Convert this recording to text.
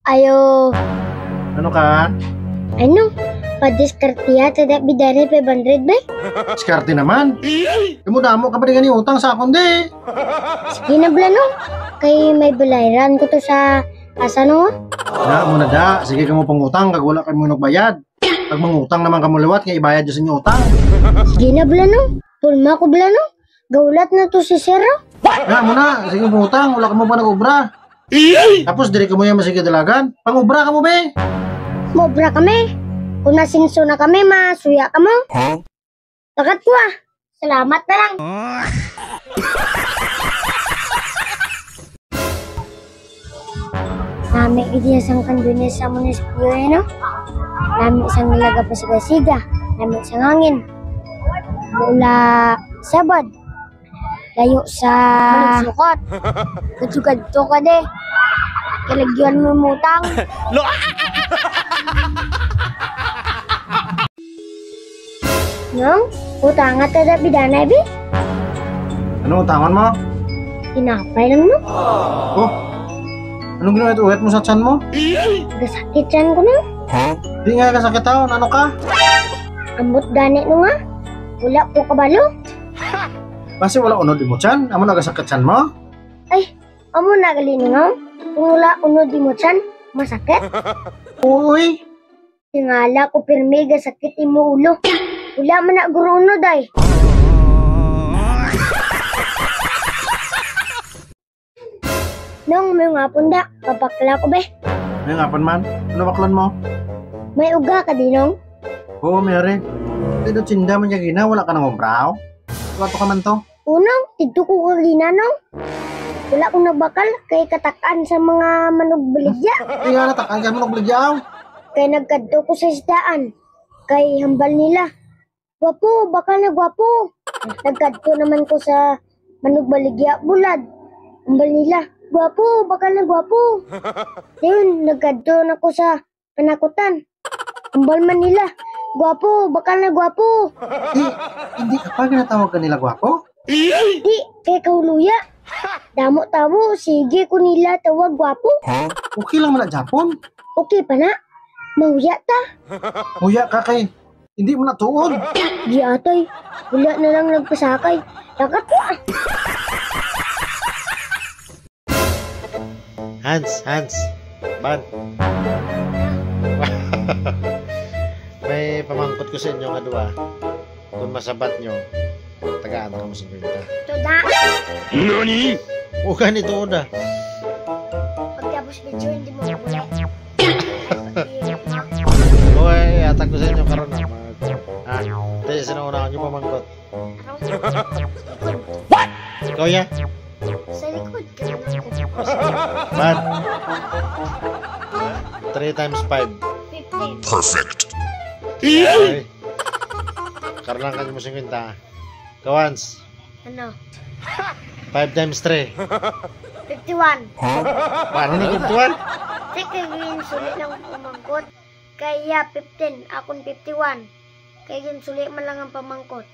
Ayo, Ano ka? ano? Padiskarte yata da bidari 500 ba? Diskarte naman. Damo ka ba di utang sa akong di? Sige na bala no. Kay may balayran ko to sa asa no. Na mo na da. Sige ka mo pangutang kag wala ka mo nagbayad. Pag mangutang naman ka mo liwat nga ibayad sa inyo utang. Sige na bala no. Pulma ko bala no. Gaulat na to si Sero. Na mo na. Sige mo utang. Wala ka mo ba nag-ubra? Tapos diri ka mo yung masige dalagan. Pang-ubra ka mo be. Mobra kami. Kung nasinso na kami, masuya ka mo. Takat ko ah. Salamat na lang. Nami idiyasang kandunya sa munisipyo no? Nami isang nilaga pa siga-siga. Nami isang hangin. Mula sabad. Layo sa sukot. Kutsugad to ka de. Kalagyan mo mutang. Nong, utangat ka da bidana bi? Ano utangan mo? Tinapay lang no? Oh. Anong ginawa ito? Uwet mo sa tiyan mo? Gasakit yan ko na. Di nga kasakit taon. Ano ka? Ambot gani no nga. Wala po kabalo. Kasi wala unod di mo tiyan. Amo nagasakit tiyan mo? Ay, amo nagalino nga. Kung wala unod di mo tiyan, masakit. Uy. Tingala ko pirmi gasakit imo ulo. Wala man na guro unod ay. Nong may nga punda, papakla ko be. May ngapan man. Ano baklan mo? May uga ka dinong. Oo, Mary. Dito tsinda man niya gina. Wala ka nang obraw. Wala to ka man to. Unang, tigto ko kagina nong. Wala akong nagbakal kay katakan sa mga manugbaligya. Di nga natakan ka mo nagligyaw. Kay nagkadto ko sa isdaan. Kay hambal nila. Gwapo, bakal na gwapo. Nagkadto naman ko sa manugbaligya bulad. Hambal nila. Gwapo, bakal na gwapo. Yun, nagkadto na ko sa panakutan. Hambal man nila. Gwapo, bakal na gwapo. Hindi ka pa ginatawag ka nila gwapo? Di, kay kahuluya. Damo-tamo, sige ko nila tawag gwapo. Okay lang man na Japon. Okay pa na. Mahuya ta. Huya ka kay. Hindi mo na tuon. Di atay, wala na lang nagpasakay. Takat ko ah. Hans. Ban. May pamangkot ko sa inyo nga duwa. Kung masabat nyo, tagaan ka mo 50. Tuda. Nani? O ganito na. Pagtapos video, hindi mo mabulit. Uy, atag ko sa inyo karon na. Tayo sinaunahan nyo pamangkot. What? Ikaw ya? Sa likod ka lang ako. Ban. 3 times 5. 15. Perfect. Okay. Karoon ka mo 50. Kawans. Ano? 5 times 3. 51. Paano na kintuan? Sige, yun sulit ng pamangkot. Kaya 15, akong 51. Kaya yun sulit man lang ang pamangkot.